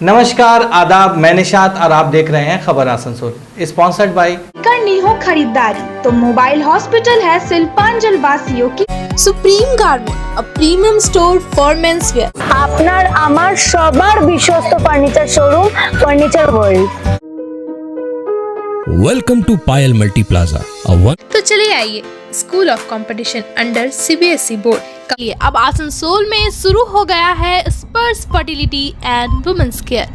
नमस्कार, आदाब, मैं निशात और आप देख रहे हैं खबर आसनसोल, स्पॉन्सर्ड बाय। करनी हो खरीदारी तो मोबाइल हॉस्पिटल है शिल्पांचल वासियों की। Supreme Garment, a premium store for menswear। আপনার আমার সবার বিশ্বস্ত furniture showroom furniture world. Welcome to Payal multi plaza. तो चलिए आइए, school of competition under CBSE board. अब आसनसोल में शुरू हो गया है स्पर्श फर्टिलिटी एंड वुमेन्स केयर।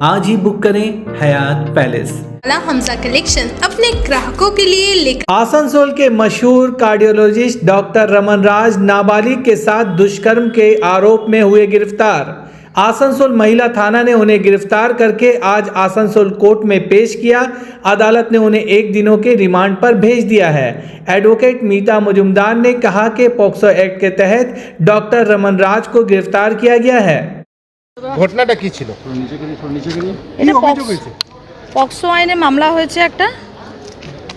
आज ही बुक करें हयात पैलेस। हमजा कलेक्शन अपने ग्राहकों के लिए लेकर आसनसोल के मशहूर कार्डियोलॉजिस्ट डॉक्टर रमन राज नाबालिग के साथ दुष्कर्म के आरोप में हुए गिरफ्तार। आसनसोल महिला थाना ने उन्हें गिरफ्तार करके आज आसनसोल कोर्ट में पेश किया। अदालत ने उन्हें 1 दिनों के रिमांड पर भेज दिया है। एडवोकेट मीता मुजुमदार ने कहा कि पॉक्सो एक्ट के तहत डॉक्टर रमन राज को गिरफ्तार किया गया है। ঘটনাটা কি ছিল? পক্সো আইনে মামলা হয়েছে, একটা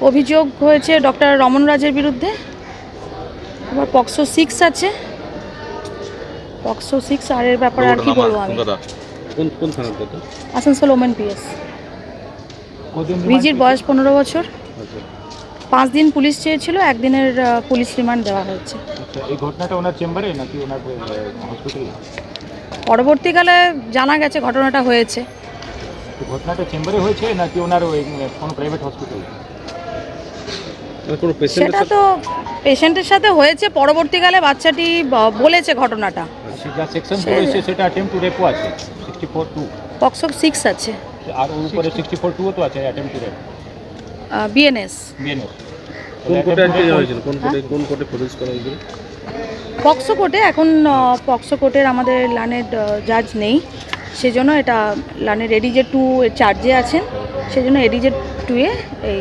অভিযোগ হয়েছে ডক্টর রমন রাজের বিরুদ্ধে। এবার পক্সো 6 আছে, পক্সো 6 আর এর ব্যাপারে আর কি বলবো আমি। কোন থানার কথা? Asansol women PS. ভিজির বয়স 15 বছর। 5 দিন পুলিশ চেয়েছিল, 1 দিনের পুলিশ রিমান্ড দেওয়া হয়েছে। আচ্ছা, এই ঘটনাটা ওনার চেম্বারে নাকি ওনার হসপিটালে? পরবর্তীকালে জানা গেছে ঘটনাটা হয়েছে। ঘটনাটা চেম্বারে হয়েছে নাকি ওনার কোনো প্রাইভেট হসপিটালে? সেটা তো পেশেন্টের সাথে হয়েছে, পরবর্তীকালে বাচ্চাটি বলেছে ঘটনাটা। যা সেকশন রয়েছে সেটা অ্যাটেম্প টু রেপও আছে, 64(2) পক্সো 6 আছে, আর ওর উপরে 64(2) তো আছে অ্যাটেম্প টু রেপ। বিএনএস কোন কোর্টে আজকে হয়েছিল? কোন কোর্টে প্রডিউস করা হয়েছিল? পক্সো কোর্টে। এখন পক্সো কোর্টের আমাদের লানের জাজ নেই, সেজন্য এটা লানের এডিজে 2 এর চার্জে আছেন, সেজন্য এডিজে 2 এ এই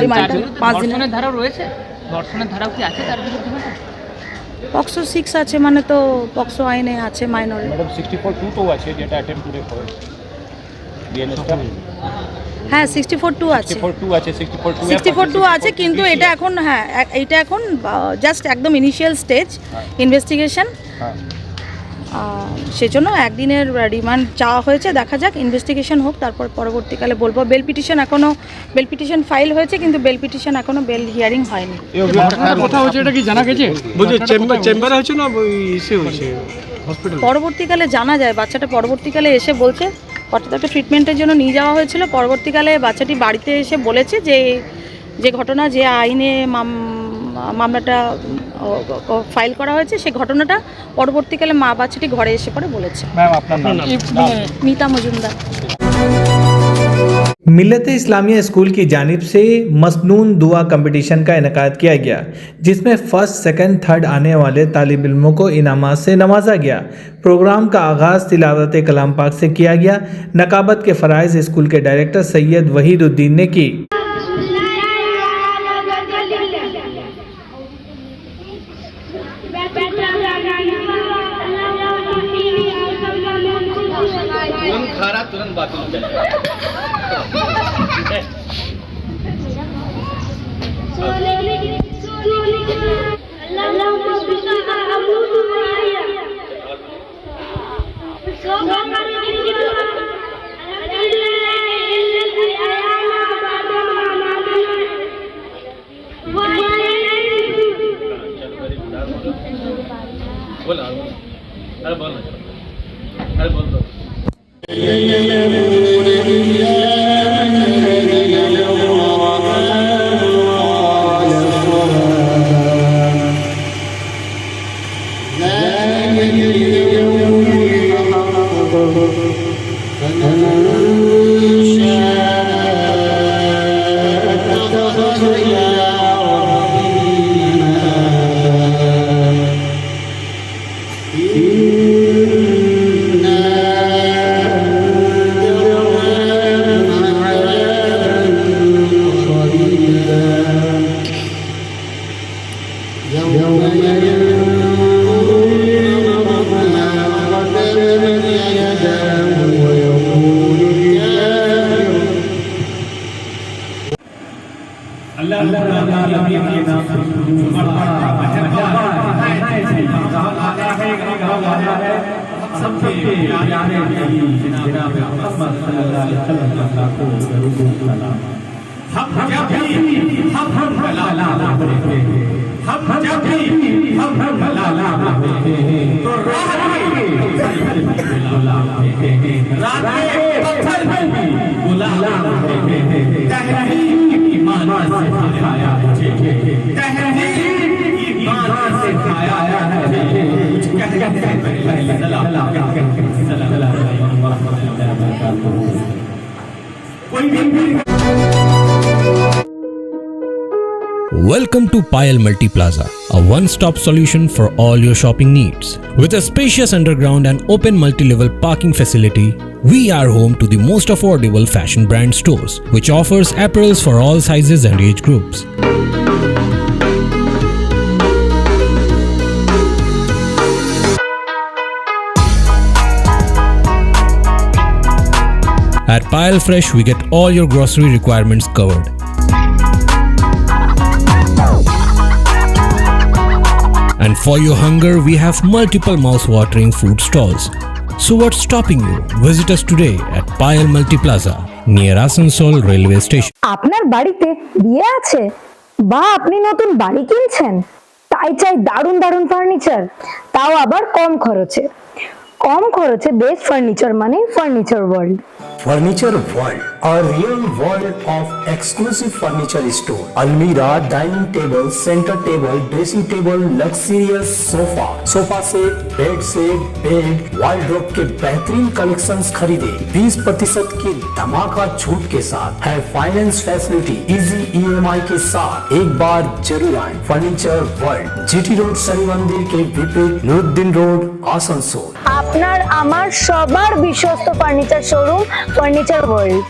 রিমান্ডটা 5 দিনের ধারা রয়েছে। ধর্ষণের ধারাও কি আছে তার বিরুদ্ধে? পক্সো 6 আছে মানে তো পক্সো আইনে আছে মাইনর। ম্যাডাম 64(2) তো আছে যেটা অ্যাটেম্প টু রেপ হয়। বিএনএসটা হ্যাঁ 64(2) আছে, 64(2) আছে, কিন্তু এটা এখন এটা এখন জাস্ট একদম ইনিশিয়াল স্টেজ ইনভেস্টিগেশন। সেজন্য 1 দিনের রিমান্ড চাওয়া হয়েছে। দেখা যাক, ইনভেস্টিগেশন হোক, তারপর পরবর্তীকালে বলবো। বেল পিটিশন ফাইল হয়েছে, কিন্তু বেল পিটিশন এখনো বেল হিয়ারিং হয়নি। কথা হচ্ছে এটা কি জানা গেছে? বুঝি চেম্বারে হচ্ছে না ইসে হচ্ছে হসপিটাল? পরবর্তীকালে জানা যায়। বাচ্চাটা পরবর্তীকালে এসে বলছে বাচ্চাটাকে ট্রিটমেন্টের জন্য নিয়ে যাওয়া হয়েছিল। পরবর্তীকালে বাচ্চাটি বাড়িতে এসে বলেছে যে ঘটনা, যে আইনে মামলাটা ফাইল করা হয়েছে, সেই ঘটনাটা পরবর্তীকালে বাচ্চাটি ঘরে এসে পরে বলেছে। ম্যাম আপনার নাম? मीता मुजुमदार। मिल्लत इस्लामिया स्कूल की जानिब से मसनून दुआ कंपटीशन का इनेकाद किया गया, जिसमें फर्स्ट, सेकंड, थर्ड आने वाले तालिब इल्मों को इनामात से नवाजा गया। प्रोग्राम का आगाज़ तिलावत कलाम पाक से किया गया। नकाबत के फ़राइज़ स्कूल के डायरेक्टर सैयद वहीदुद्दीन ने की। तुरंत बाकी हो जाएगा। अरे बोल दो। सबके प्यारे नबी जनाब मोहम्मद सल्लल्लाहु अलैहि वसल्लम को दरूद व सलाम। हम जब भी हम कलाला पढ़ते हैं, हम जब भी हम कलाला पढ़ते हैं तो रात में पत्थर में भी गुलाम होते हैं। तहरीर ईमान से सिखाया मुझे, तहरीर ईमान से सिखाया है कुछ कहने से पहले सलाम अलैहि वसल्लम। कोई भी Welcome to Payal Multi Plaza, a one-stop solution for all your shopping needs. With a spacious underground and open multi-level parking facility, we are home to the most affordable fashion brand stores, which offers apparels for all sizes and age groups. At Payal Fresh, we get all your grocery requirements covered. And for your hunger, we have multiple mouth-watering food stalls. So what's stopping you? Visit us today at Payal Multi Plaza near Asansol Railway Station. আপনার বাড়িতে বিয়ে আছে বা আপনি নতুন বাড়ি কিনছেন, তাই চাই দারুণ দারুণ ফার্নিচার, তাও আবার কম খরচে। কম খরচে বেস্ট ফার্নিচার মানে furniture world. Furniture World, a real world of exclusive furniture store. Almirah, dining table, center table, dressing table, luxurious sofa set, bed, wardrobe के बेहतरीन कलेक्शंस खरीदे 20% की धमाका छूट के साथ है फाइनेंस फैसिलिटी इजी EMI के साथ। एक बार जरूर आए furniture world, GT road Shani मंदिर के विपरीत नुरुद्दीन रोड आसनसोल। আপনার আমার সবার বিশ্বস্ত ফার্নিচার শোরুম फर्नीचर वर्ल्ड।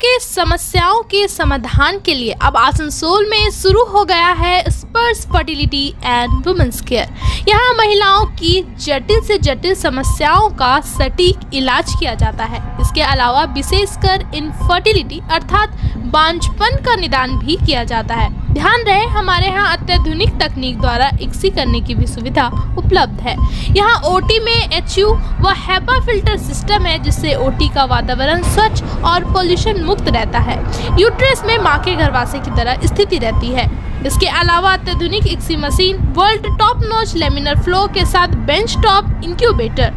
के समस्याओं के समाधान के लिए अब आसनसोल में शुरू हो गया है स्पर्श फर्टिलिटी एंड वुमेन्स केयर। यहाँ महिलाओं की जटिल से जटिल समस्याओं का सटीक इलाज किया जाता है। इसके अलावा विशेषकर इनफर्टिलिटी अर्थात बांझपन का निदान भी किया जाता है। ध्यान रहे, हमारे यहाँ अत्याधुनिक तकनीक द्वारा इक्सी करने की भी सुविधा उपलब्ध है। यहाँ ओटी में HU व HEPA फिल्टर सिस्टम है, जिससे ओटी का वातावरण स्वच्छ और पोल्यूशन मुक्त रहता है। यूट्रस में माँ के गर्भाशय की तरह स्थिति रहती है। इसके अलावा अत्याधुनिक ICSI machine, world top notch laminar flow के साथ बेंच टॉप इंक्यूबेटर।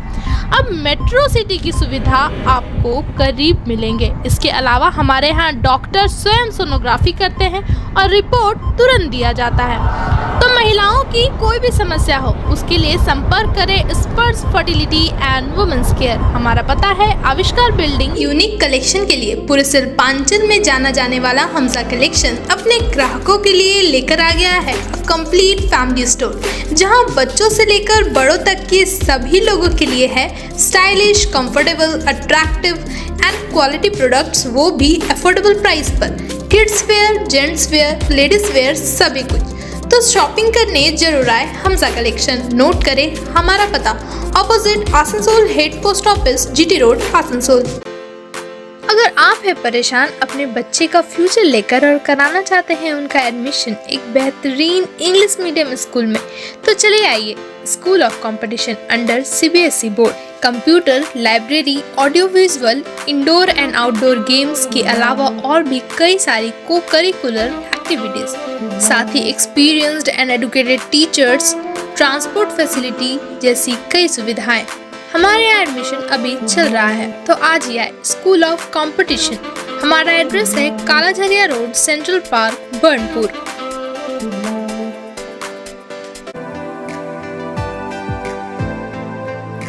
अब मेट्रो सिटी की सुविधा आपको करीब मिलेंगे। इसके अलावा हमारे यहाँ डॉक्टर स्वयं सोनोग्राफी करते हैं और रिपोर्ट तुरंत दिया जाता है। तो महिलाओं की कोई भी समस्या हो, उसके लिए संपर्क करें स्पर्श फर्टिलिटी एंड वुमेन्स केयर। हमारा पता है आविष्कार बिल्डिंग। यूनिक कलेक्शन के लिए पूरे शिल्पांचल में जाना जाने वाला हमजा कलेक्शन अपने ग्राहकों के लिए लेकर आ गया है कंप्लीट फैमिली स्टोर, जहां बच्चों से लेकर बड़ों तक के सभी लोगों के लिए है stylish, comfortable, attractive and quality products, वो भी अफोर्डेबल प्राइस पर। Kids where, gents wear, ladies wear, सभी कुछ। तो शॉपिंग करने जरूर आए हमजा कलेक्शन। नोट करें हमारा पता, opposite Asansol head post office, GT road Asansol. अगर आप हैं परेशान अपने बच्चे का फ्यूचर लेकर और कराना चाहते हैं उनका एडमिशन एक बेहतरीन इंग्लिश मीडियम स्कूल में, तो चले आइए school of competition under CBSE board. Computer, library, audio visual, indoor and outdoor games के अलावा और भी कई सारी को करिकुलर एक्टिविटीज, साथ ही experienced and educated teachers, transport facility जैसी कई सुविधाएं। हमारे यहाँ एडमिशन अभी चल रहा है, तो आज ही आए स्कूल ऑफ कंपटीशन। हमारा एड्रेस है कालाझरिया रोड, सेंट्रल पार्क, बर्नपुर।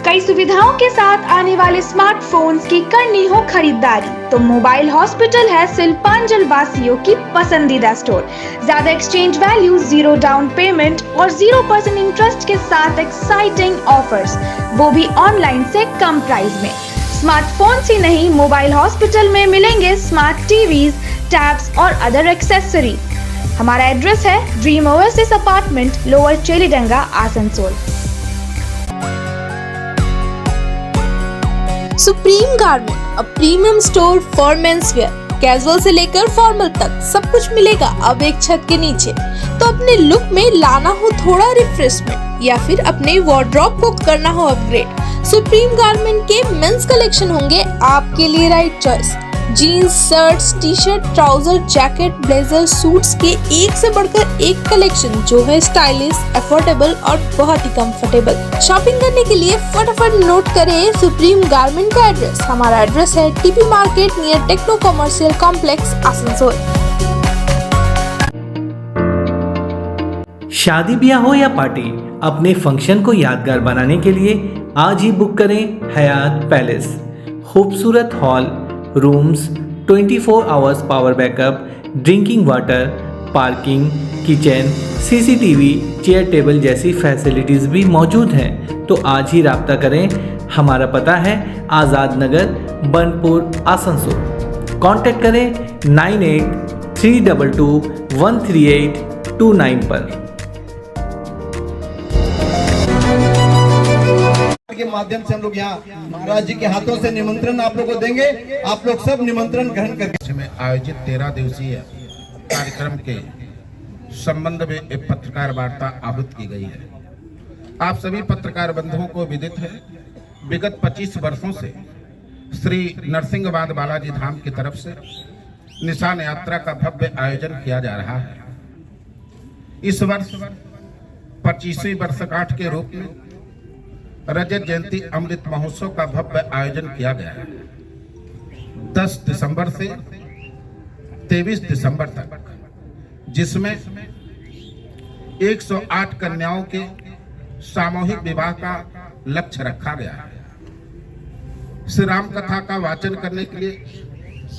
कई सुविधाओं के साथ आने वाले स्मार्टफोन्स की करनी हो खरीदारी, तो मोबाइल हॉस्पिटल है शिल्पांचल वासियों की पसंदीदा स्टोर। ज्यादा एक्सचेंज वैल्यू, 0 डाउन पेमेंट और 0% इंटरेस्ट के साथ एक्साइटिंग ऑफर्स, वो भी ऑनलाइन से कम प्राइस में। स्मार्टफोन्स ही नहीं, मोबाइल हॉस्पिटल में मिलेंगे स्मार्ट टीवीज, टैब्स और अदर एक्सेसरी। हमारा एड्रेस है Dream Oasis Apartment, Lower Chelidanga, Asansol. Supreme Garment, a premium store for men's wear, casual से लेकर फॉर्मल तक सब कुछ मिलेगा अब एक छत के नीचे। तो अपने लुक में लाना हो थोड़ा रिफ्रेशमेंट या फिर अपने वार्डरोब को करना हो अपग्रेड, सुप्रीम गारमेंट के मेंस कलेक्शन होंगे आपके लिए right choice. Jeans, shirts, T shirt, trouser, jacket, blazer, suits के एक से बढ़कर एक कलेक्शन जो है स्टाइलिश, अफोर्डेबल और बहुत ही कंफर्टेबल। शॉपिंग करने के लिए फटाफट नोट करें सुप्रीम गारमेंट का एड्रेस। हमारा एड्रेस है TP market near Techno commercial complex, Asansol. शादी ब्याह हो या पार्टी, अपने फंक्शन को यादगार बनाने के लिए आज ही बुक करें हयात पैलेस। खूबसूरत hall, rooms, 24 hours power backup, drinking water, parking, kitchen, CCTV, chair table जैसी फैसिलिटीज़ भी मौजूद हैं। तो आज ही रब्ता करें। हमारा पता है आज़ाद नगर, बनपुर, आसनसोल। कांटेक्ट करें 9832213829 पर। के माध्यम से हम लोग यहाँ महाराज जी के हाथों से निमंत्रण आप लोग को देंगे। आप लोग सब निमंत्रण ग्रहण करके में आयोजित 13 दिवसीय कार्यक्रम के संबंध में एक पत्रकार वार्ता आहूत की गई है। आप सभी पत्रकार बंधुओं को विदित है, विगत 25 वर्षों से श्री नरसिंहवाद बालाजी धाम की तरफ से निशान यात्रा का भव्य आयोजन किया जा रहा है। इस वर्ष 25वीं वर्षगांठ के रूप में रजत जयंती अमृत महोत्सव का भव्य आयोजन किया गया है। 10 दिसंबर से 23 दिसंबर तक, जिसमें 108 कन्याओं के सामूहिक विवाह का लक्ष्य रखा गया है। श्री राम कथा का वाचन करने के लिए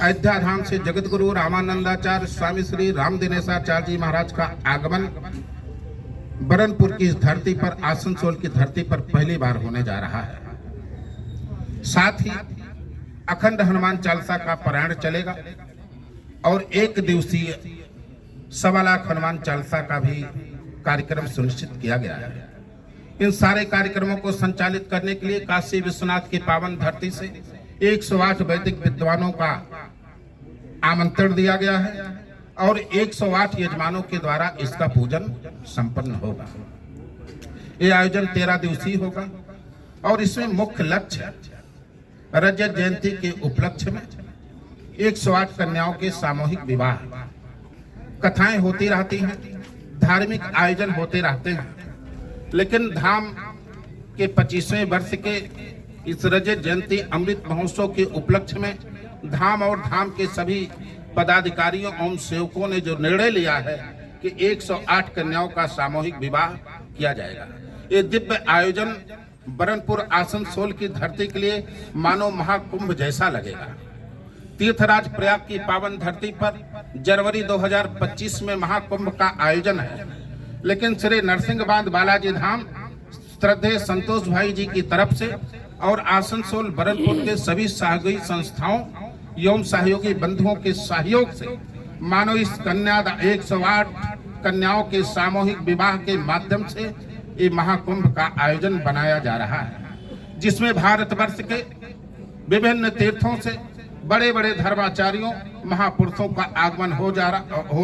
अयोध्या धाम से जगत गुरु रामानंदाचार्य स्वामी श्री राम दिनेशाचार्य जी महाराज का आगमन बरनपुर की इस धरती पर, आसनसोल की धरती पर पहली बार होने जा रहा है। साथ ही अखंड हनुमान चालीसा का पारायण चलेगा और एक दिवसीय 1.25 लाख हनुमान चालीसा का भी कार्यक्रम सुनिश्चित किया गया है। इन सारे कार्यक्रमों को संचालित करने के लिए काशी विश्वनाथ की पावन धरती से 108 वैदिक विद्वानों का आमंत्रण दिया गया है और 108 यजमानों के द्वारा इसका पूजन संपन्न होगा। ये आयोजन 13 दिवसीय होगा और इसमें मुख्य लक्ष्य रजत जयंती के उपलक्ष्य में 108 कन्याओं के सामूहिक विवाह, कथाएं होती रहती हैं, धार्मिक आयोजन होते रहते हैं, लेकिन धाम के 25वें वर्ष के इस रजत जयंती अमृत महोत्सव के उपलक्ष्य में धाम और धाम के सभी पदाधिकारियों एवं सेवकों ने जो निर्णय लिया है कि 108 कन्याओं का सामूहिक विवाह किया जाएगा। ये दिव्य आयोजन बरनपुर आसनसोल की धरती के लिए मानो महाकुंभ जैसा लगेगा। तीर्थराज प्रयाग की पावन धरती पर जनवरी 2025 में महाकुंभ का आयोजन है, लेकिन श्री नरसिंहवाद बालाजी धाम श्रद्धेय संतोष भाई जी की तरफ से और आसनसोल बरनपुर के सभी सहयोगी संस्थाओं एवं सहयोगी बंधुओं के सहयोग से मानो इस 108 कन्याओं के सामूहिक विवाह के माध्यम से ये महाकुंभ का आयोजन बनाया जा रहा है, जिसमें भारतवर्ष के विभिन्न तीर्थों से बड़े बड़े धर्माचार्यों महापुरुषों का आगमन हो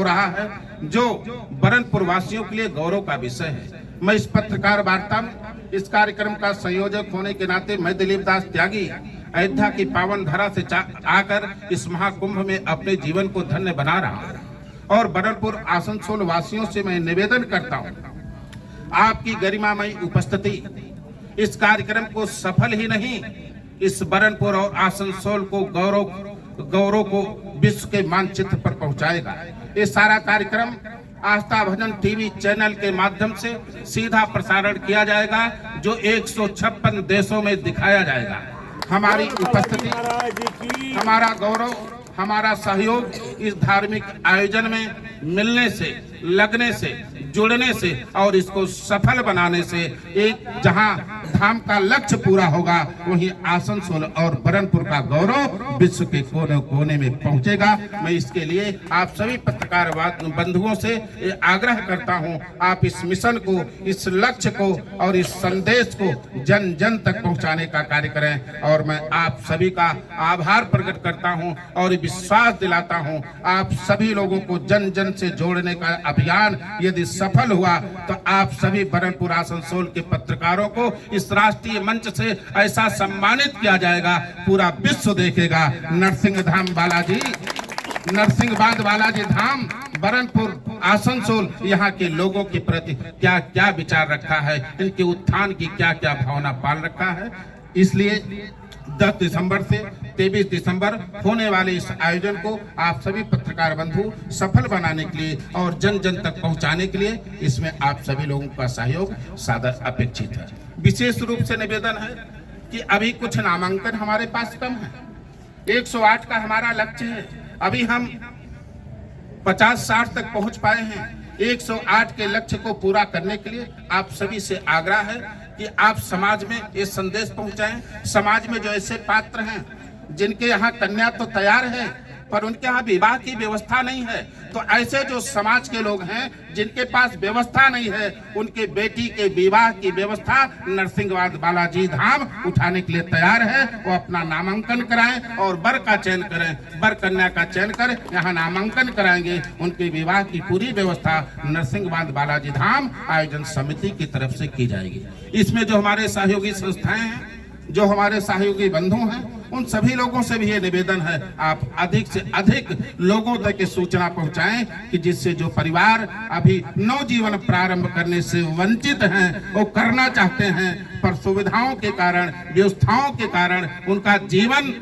रहा है, जो बरनपुर वासियों के लिए गौरव का विषय है। मैं इस पत्रकार वार्ता में इस कार्यक्रम का संयोजक होने के नाते मैं दिलीप दास त्यागी अयोध्या की पावन धरा से आकर इस महाकुंभ में अपने जीवन को धन्य बना रहा हूं और बरनपुर आसनसोल वासियों से मैं निवेदन करता हूं, आपकी गरिमामयी उपस्थिति इस कार्यक्रम को सफल ही नहीं, इस बरनपुर और आसनसोल को गौरव को विश्व के मानचित्र पर पहुंचाएगा। ये सारा कार्यक्रम आस्था भजन टीवी चैनल के माध्यम से सीधा प्रसारण किया जाएगा, जो 156 देशों में दिखाया जाएगा। हमारी उपस्थिति, हमारा गौरव, हमारा सहयोग इस धार्मिक आयोजन में मिलने से, लगने से, जुड़ने से और इसको सफल बनाने से एक जहां धाम का लक्ष्य पूरा होगा, वहीं आसनसोल और बरनपुर का गौरव विश्व के कोने कोने में पहुंचेगा। मैं इसके लिए आप सभी पत्रकार बंधुओं से आग्रह करता हूं, आप इस मिशन को, इस लक्ष्य को और इस संदेश को जन जन तक पहुंचाने का कार्य करें। और मैं आप सभी का आभार प्रकट करता हूं और विश्वास दिलाता हूं, आप सभी लोगों को जन जन से जोड़ने का अभियान यदि सफल हुआ तो आप सभी बरनपुर आसनसोल के पत्रकारों को इस राष्ट्रीय मंच से ऐसा सम्मानित किया जाएगा, पूरा विश्व देखेगा। नरसिंहधाम बालाजी, नरसिंहबाद बालाजी धाम, बरनपुर आसनसोल, यहाँ के लोगों के प्रति क्या क्या विचार रखा है, इनके उत्थान की क्या क्या भावना पाल रखा है। इसलिए 10 दिसंबर से 23 दिसंबर होने वाले इस आयोजन को आप सभी पत्रकार बंधु सफल बनाने के लिए और जन जन तक पहुंचाने के लिए इसमें आप सभी लोगों का सहयोग सादर अपेक्षित है। विशेष रूप से निवेदन है कि अभी कुछ नामांकन हमारे पास कम है। 108 का हमारा लक्ष्य है, अभी हम 50-60 तक पहुंच पाए हैं। 108 के लक्ष्य को पूरा करने के लिए आप सभी से आग्रह है कि आप समाज में ये संदेश पहुंचाएं। समाज में जो ऐसे पात्र हैं जिनके यहाँ कन्या तो तैयार है पर उनके यहाँ विवाह की व्यवस्था नहीं है, तो ऐसे जो समाज के लोग हैं जिनके पास व्यवस्था नहीं है, उनके बेटी के विवाह की व्यवस्था नरसिंहबाद बालाजी धाम उठाने के लिए तैयार है। वो अपना नामांकन कराएं और वर का चयन करें, वर कन्या का चयन कर यहाँ नामांकन कराएंगे। उनके विवाह की पूरी व्यवस्था नरसिंहबाद बालाजी धाम आयोजन समिति की तरफ से की जाएगी। इसमें जो हमारे सहयोगी संस्थाएं हैं, जो हमारे सहयोगी बंधु हैं, उन सभी लोगों से भी ये निवेदन है, आप अधिक से अधिक लोगों तक ये सूचना पहुंचाएं कि जिससे जो परिवार अभी नवजीवन प्रारंभ करने से वंचित हैं, वो करना चाहते हैं पर सुविधाओं के कारण, व्यवस्थाओं के कारण उनका जीवन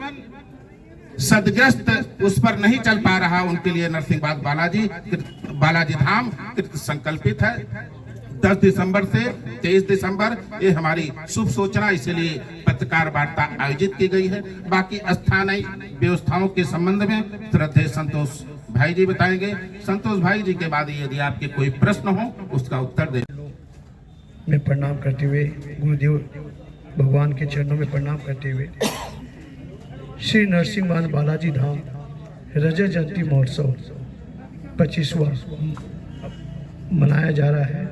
सदग्रस्त उस पर नहीं चल पा रहा, उनके लिए नरसिंहबाद बालाजी धाम कृत संकल्पित है। 10 दिसंबर से 23 दिसंबर ये हमारी शुभ सूचना, इसलिए पत्रकार वार्ता आयोजित की गई है। बाकी स्थानीय व्यवस्थाओं के संबंध में श्रद्धेय संतोष भाई जी बताएंगे। संतोष भाई जी के बाद यदि आपके कोई प्रश्न हो उसका उत्तर दे। मैं प्रणाम करते हुए गुरुदेव भगवान के चरणों में प्रणाम करते हुए श्री नरसिंहबाद बालाजी धाम रजत जयंती महोत्सव 25वां मनाया जा रहा है।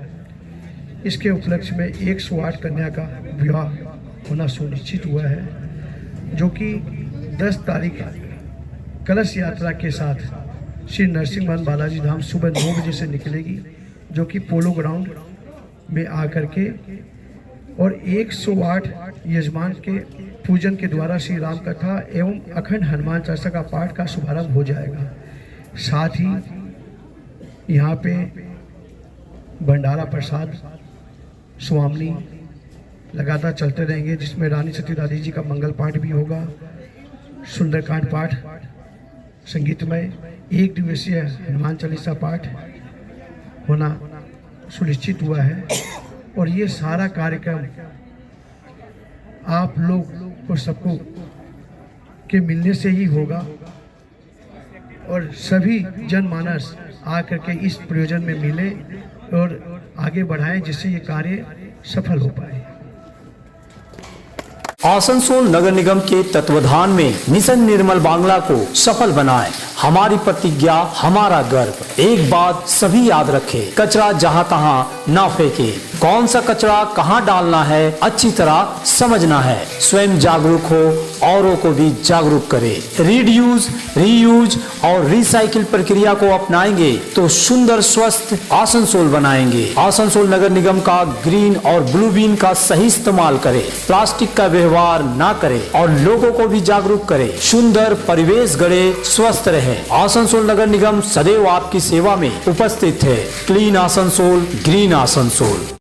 इसके उपलक्ष्य में 108 कन्या का विवाह होना सुनिश्चित हुआ है, जो कि 10 तारीख कलश यात्रा के साथ श्री नरसिंहबाद बालाजी धाम सुबह 9 बजे से निकलेगी, जो कि पोलो ग्राउंड में आकर के और 108 यजमान के पूजन के द्वारा श्री राम कथा एवं अखंड हनुमान चालीसा का पाठ का शुभारंभ हो जाएगा। साथ ही यहाँ पे भंडारा प्रसाद स्वामी लगातार चलते रहेंगे, जिसमें रानी सतीदादी जी का मंगल पाठ भी होगा, सुंदरकांड पाठ संगीतमय, 1 दिवसीय हनुमान चालीसा पाठ होना सुनिश्चित हुआ है। और ये सारा कार्यक्रम आप लोग को सबको के मिलने से ही होगा और सभी जनमानस आकर के इस प्रयोजन में मिले और आगे बढ़ाएं, जिससे ये कार्य सफल हो पाए। आसनसोल नगर निगम के तत्वाधान में मिशन निर्मल बांग्ला को सफल बनाएं। हमारी प्रतिज्ञा, हमारा गर्व। एक बात सभी याद रखें, कचरा जहां तहां ना फेंके। कौन सा कचरा कहां डालना है अच्छी तरह समझना है। स्वयं जागरूक हो, औरों को भी जागरूक करें। रीयूज, रीयूज और रिसाइकिल प्रक्रिया को अपनाएंगे तो सुंदर स्वस्थ आसनसोल बनाएंगे। आसनसोल नगर निगम का ग्रीन और ब्लू बीन का सही इस्तेमाल करें। प्लास्टिक का व्यवहार ना करें और लोगों को भी जागरूक करें। सुंदर परिवेश गढ़े, स्वस्थ रहे। आसनसोल नगर निगम सदैव आपकी सेवा में उपस्थित है। Clean Asansol, green Asansol.